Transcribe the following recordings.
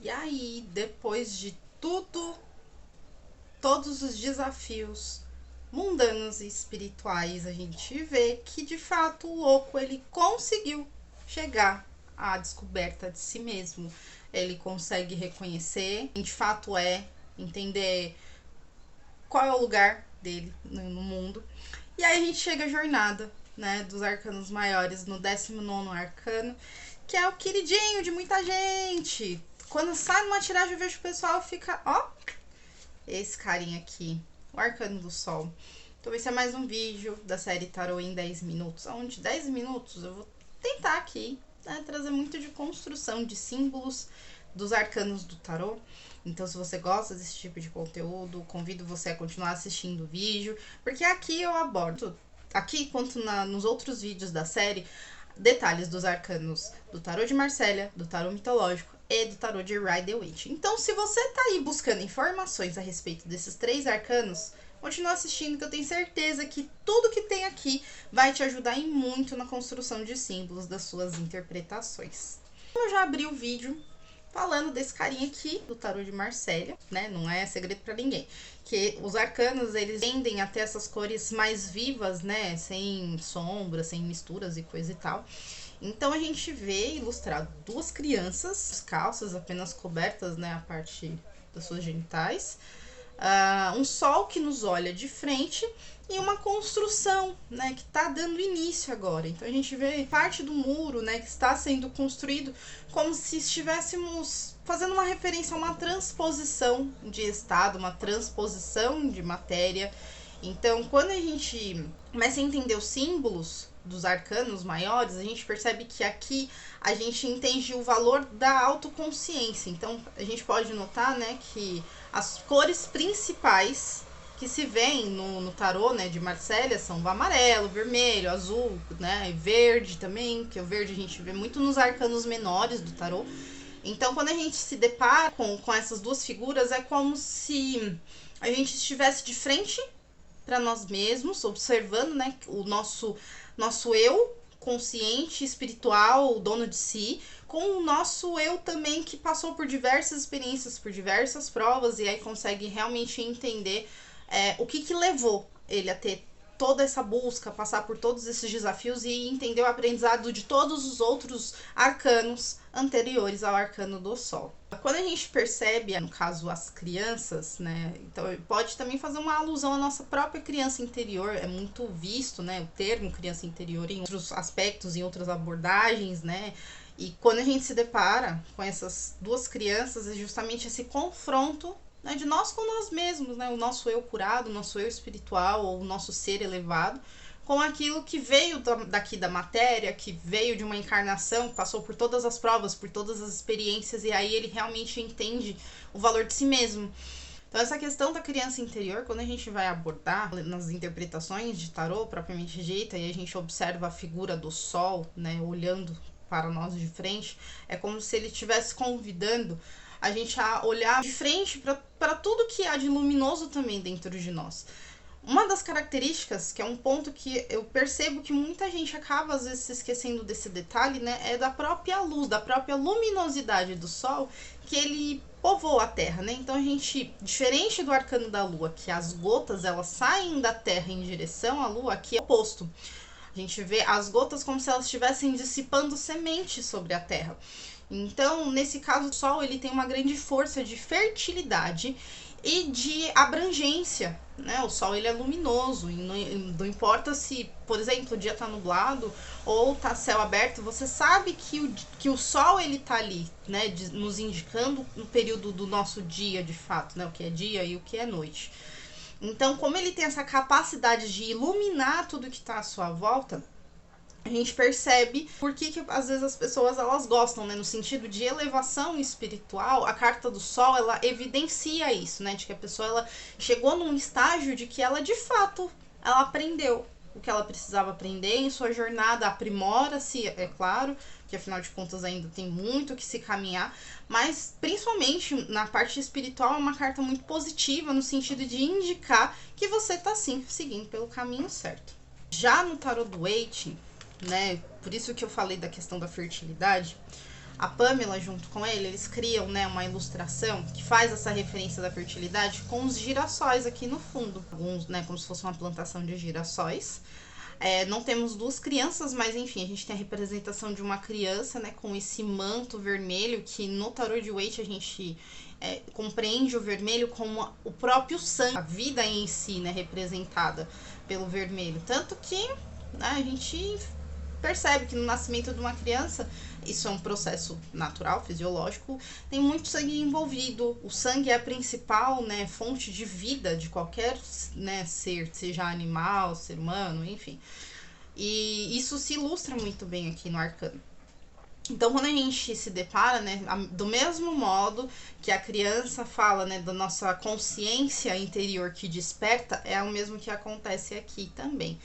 E aí, depois de todos os desafios mundanos e espirituais, a gente vê que de fato o louco ele conseguiu chegar à descoberta de si mesmo. Ele consegue reconhecer quem de fato é, entender qual é o lugar dele no mundo. E aí a gente chega à jornada, né, dos arcanos maiores no 19º arcano, que é o queridinho de muita gente. Quando sai numa tiragem eu vejo o pessoal fica, ó, esse carinha aqui, o Arcano do Sol. Então esse é mais um vídeo da série Tarô em 10 minutos, onde 10 minutos eu vou tentar aqui, né, trazer muito de construção de símbolos dos arcanos do tarô. Então se você gosta desse tipo de conteúdo, convido você a continuar assistindo o vídeo, porque aqui eu abordo, aqui quanto nos outros vídeos da série, detalhes dos arcanos do tarô de Marsella, do tarô mitológico e do tarô de Rider-Waite. Então, se você tá aí buscando informações a respeito desses 3 arcanos, continua assistindo, que eu tenho certeza que tudo que tem aqui vai te ajudar e muito na construção de símbolos das suas interpretações. Eu já abri o vídeo falando desse carinha aqui, do tarô de Marsella, né? Não é segredo para ninguém. Que os arcanos, eles tendem a ter essas cores mais vivas, né? Sem sombras, sem misturas e coisa e tal. Então a gente vê ilustrado 2 crianças, calças apenas cobertas, né, a parte das suas genitais, um sol que nos olha de frente e uma construção, né, que está dando início agora. Então a gente vê parte do muro, né, que está sendo construído como se estivéssemos fazendo uma referência a uma transposição de estado, uma transposição de matéria. Então, quando a gente começa a entender os símbolos dos arcanos maiores, a gente percebe que aqui a gente entende o valor da autoconsciência. Então, a gente pode notar, né, que as cores principais que se veem no tarô, né, de Marsella são o amarelo, vermelho, azul, né, e verde também, que o verde a gente vê muito nos arcanos menores do tarô. Então, quando a gente se depara com essas 2 figuras, é como se a gente estivesse de frente para nós mesmos, observando, né, o nosso eu consciente, espiritual, o dono de si, com o nosso eu também que passou por diversas experiências, por diversas provas, e aí consegue realmente entender o que levou ele a ter toda essa busca, passar por todos esses desafios e entender o aprendizado de todos os outros arcanos anteriores ao arcano do Sol. Quando a gente percebe, no caso, as crianças, né, então pode também fazer uma alusão à nossa própria criança interior, é muito visto, né, o termo criança interior em outros aspectos, em outras abordagens, né, e quando a gente se depara com essas 2 crianças, é justamente esse confronto, né, de nós com nós mesmos, né, o nosso eu curado, o nosso eu espiritual, ou o nosso ser elevado, com aquilo que veio daqui da matéria, que veio de uma encarnação, passou por todas as provas, por todas as experiências, e aí ele realmente entende o valor de si mesmo. Então essa questão da criança interior, quando a gente vai abordar nas interpretações de tarô propriamente dita, e a gente observa a figura do sol, né, olhando para nós de frente, é como se ele estivesse convidando a gente a olhar de frente para tudo que há de luminoso também dentro de nós. Uma das características, que é um ponto que eu percebo que muita gente acaba às vezes se esquecendo desse detalhe, né, é da própria luz, da própria luminosidade do Sol, que ele povoa a Terra, né? Então a gente, diferente do arcano da Lua, que as gotas elas saem da Terra em direção à Lua, aqui é o oposto. A gente vê as gotas como se elas estivessem dissipando sementes sobre a Terra. Então, nesse caso, o Sol ele tem uma grande força de fertilidade e de abrangência, né? O Sol ele é luminoso e não importa se, por exemplo, o dia tá nublado ou tá céu aberto, você sabe que o Sol ele tá ali, né? Nos indicando no período do nosso dia, de fato, né? O que é dia e o que é noite. Então, como ele tem essa capacidade de iluminar tudo que tá à sua volta, a gente percebe por que às vezes as pessoas elas gostam, né? No sentido de elevação espiritual, a carta do Sol, ela evidencia isso, né? De que a pessoa, ela chegou num estágio de que ela, de fato, ela aprendeu o que ela precisava aprender em sua jornada, aprimora-se, é claro, que afinal de contas ainda tem muito que se caminhar, mas principalmente na parte espiritual é uma carta muito positiva, no sentido de indicar que você tá, sim, seguindo pelo caminho certo. Já no tarô do Waite, né, por isso que eu falei da questão da fertilidade, a Pamela junto com ele, eles criam, né, uma ilustração que faz essa referência da fertilidade com os girassóis aqui no fundo. Alguns, né, como se fosse uma plantação de girassóis. Não temos duas crianças, mas enfim, a gente tem a representação de uma criança, né, com esse manto vermelho, que no tarô de Waite a gente compreende o vermelho como o próprio sangue, a vida em si, né, representada pelo vermelho. Tanto que, né, a gente percebe que no nascimento de uma criança, isso é um processo natural, fisiológico, tem muito sangue envolvido. O sangue é a principal, né, fonte de vida de qualquer, né, ser, seja animal, ser humano, enfim. E isso se ilustra muito bem aqui no arcano. Então, quando a gente se depara, né, do mesmo modo que a criança fala, né, da nossa consciência interior que desperta, é o mesmo que acontece aqui também.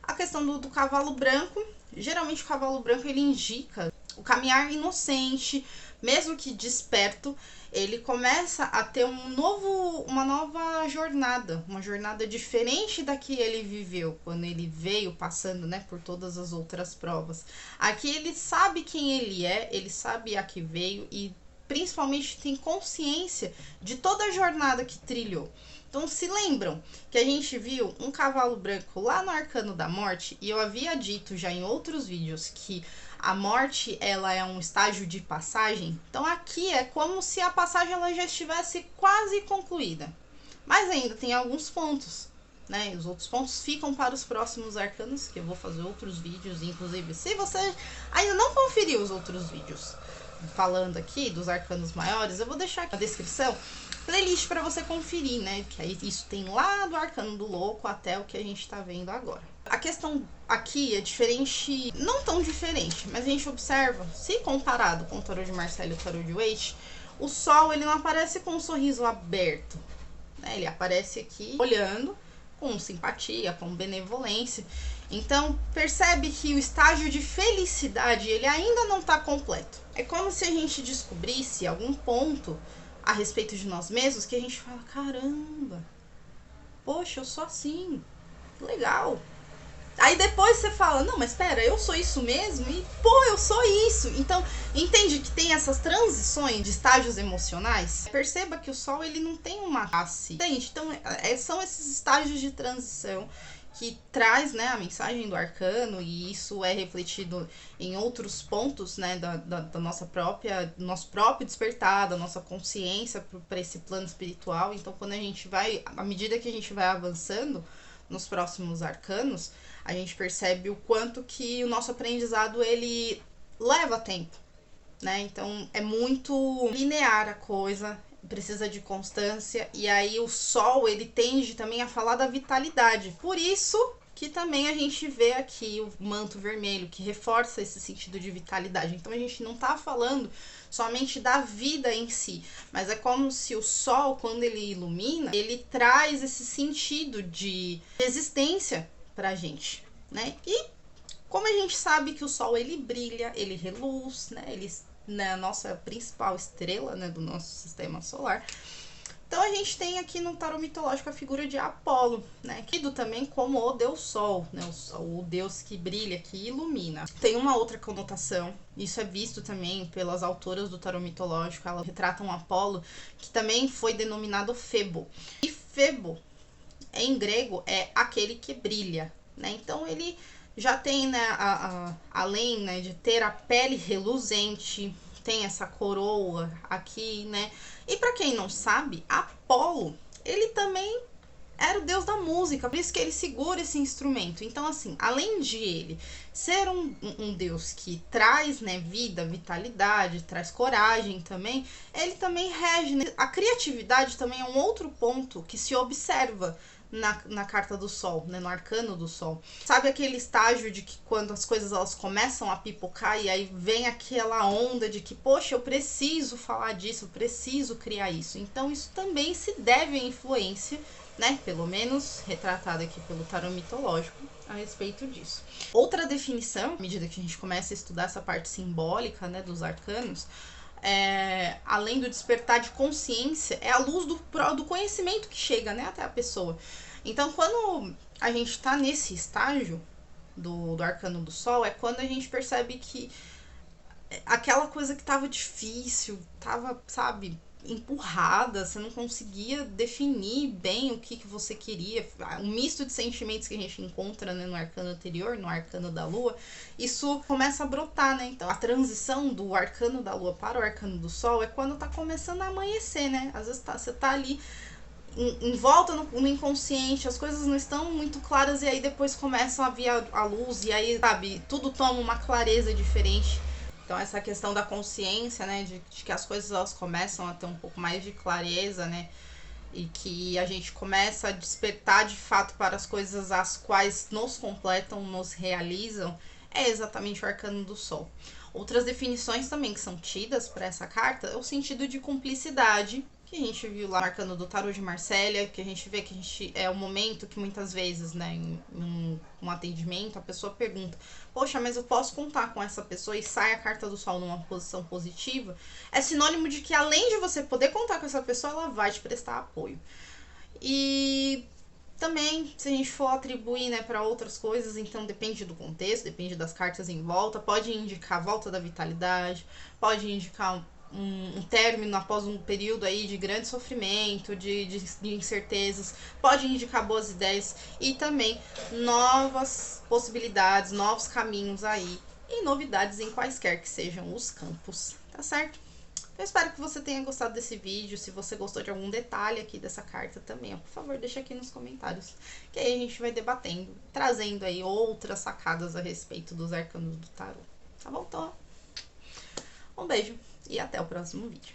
A questão do cavalo branco, geralmente o cavalo branco ele indica o caminhar inocente, mesmo que desperto, ele começa a ter uma nova jornada, uma jornada diferente da que ele viveu quando ele veio passando, né, por todas as outras provas. Aqui ele sabe quem ele sabe a que veio e principalmente tem consciência de toda a jornada que trilhou. Então, se lembram que a gente viu um cavalo branco lá no Arcano da Morte, e eu havia dito já em outros vídeos que a morte ela é um estágio de passagem. Então, aqui é como se a passagem ela já estivesse quase concluída. Mas ainda tem alguns pontos, né? Os outros pontos ficam para os próximos arcanos, que eu vou fazer outros vídeos. Inclusive, se você ainda não conferiu os outros vídeos falando aqui dos arcanos maiores, eu vou deixar aqui na descrição playlist para você conferir, né? Que aí isso tem lá do Arcano do Louco até o que a gente tá vendo agora. A questão aqui é diferente, não tão diferente, mas a gente observa, se comparado com o tarô de Marcelo e o tarô de Waite, o Sol ele não aparece com um sorriso aberto, né? Ele aparece aqui olhando com simpatia, com benevolência. Então, percebe que o estágio de felicidade ele ainda não está completo. É como se a gente descobrisse algum ponto a respeito de nós mesmos que a gente fala, caramba, poxa, eu sou assim, legal. Aí depois você fala, não, mas espera, eu sou isso mesmo? E, pô, eu sou isso. Então, entende que tem essas transições de estágios emocionais? Perceba que o Sol, ele não tem uma face. Entende? Então, são esses estágios de transição que traz, né, a mensagem do arcano, e isso é refletido em outros pontos, né, da nossa própria, do nosso próprio despertar, da nossa consciência para esse plano espiritual. Então, quando a gente vai, à medida que a gente vai avançando nos próximos arcanos, a gente percebe o quanto que o nosso aprendizado, ele leva tempo, né? Então, é muito linear a coisa, precisa de constância, e aí o Sol, ele tende também a falar da vitalidade. Por isso que também a gente vê aqui o manto vermelho, que reforça esse sentido de vitalidade. Então, a gente não tá falando somente da vida em si, mas é como se o Sol, quando ele ilumina, ele traz esse sentido de existência pra gente, né? E como a gente sabe que o Sol, ele brilha, ele reluz, né? Ele a nossa principal estrela, né, do nosso sistema solar. Então a gente tem aqui no tarô mitológico a figura de Apolo, né, tido também como o Deus Sol, né, o Deus que brilha, que ilumina. Tem uma outra conotação, isso é visto também pelas autoras do tarô mitológico, elas retratam Apolo, que também foi denominado Febo. E Febo, em grego, é aquele que brilha, né, então ele já tem, né, além, né, de ter a pele reluzente, tem essa coroa aqui, né? E para quem não sabe, Apolo, ele também era o deus da música, por isso que ele segura esse instrumento. Então, assim, além de ele ser um deus que traz, né, vida, vitalidade, traz coragem também, ele também rege, né? A criatividade também é um outro ponto que se observa na carta do Sol, né, no arcano do Sol. Sabe aquele estágio de que quando as coisas elas começam a pipocar e aí vem aquela onda de que, poxa, eu preciso falar disso, eu preciso criar isso. Então isso também se deve à influência, né, pelo menos retratada aqui pelo tarô mitológico, a respeito disso. Outra definição, à medida que a gente começa a estudar essa parte simbólica, né, dos arcanos, além do despertar de consciência, é a luz do conhecimento que chega, né, até a pessoa. Então, quando a gente está nesse estágio do arcano do Sol, é quando a gente percebe que aquela coisa que tava difícil, tava, sabe, empurrada, você não conseguia definir bem o que você queria, um misto de sentimentos que a gente encontra, né, no arcano anterior, no arcano da lua, isso começa a brotar, né? Então a transição do arcano da lua para o arcano do sol é quando tá começando a amanhecer, né? Às vezes você tá ali em volta no inconsciente, as coisas não estão muito claras e aí depois começam a vir a luz e aí, sabe, tudo toma uma clareza diferente. Então essa questão da consciência, né, de que as coisas elas começam a ter um pouco mais de clareza, né, e que a gente começa a despertar de fato para as coisas as quais nos completam, nos realizam, é exatamente o arcano do sol. Outras definições também que são tidas para essa carta é o sentido de cumplicidade, que a gente viu lá no arcano do tarô de Marsella, que a gente vê que a gente é o momento que muitas vezes, né, em um atendimento, a pessoa pergunta: poxa, mas eu posso contar com essa pessoa, e sai a carta do sol numa posição positiva, é sinônimo de que além de você poder contar com essa pessoa, ela vai te prestar apoio. E também, se a gente for atribuir, né, para outras coisas, então depende do contexto, depende das cartas em volta, pode indicar a volta da vitalidade, pode indicar um término após um período aí de grande sofrimento, de incertezas, pode indicar boas ideias e também novas possibilidades, novos caminhos aí e novidades em quaisquer que sejam os campos, tá certo? Eu espero que você tenha gostado desse vídeo. Se você gostou de algum detalhe aqui dessa carta também, ó, por favor, deixa aqui nos comentários. Que aí a gente vai debatendo, trazendo aí outras sacadas a respeito dos arcanos do tarô. Tá bom? Então, um beijo e até o próximo vídeo.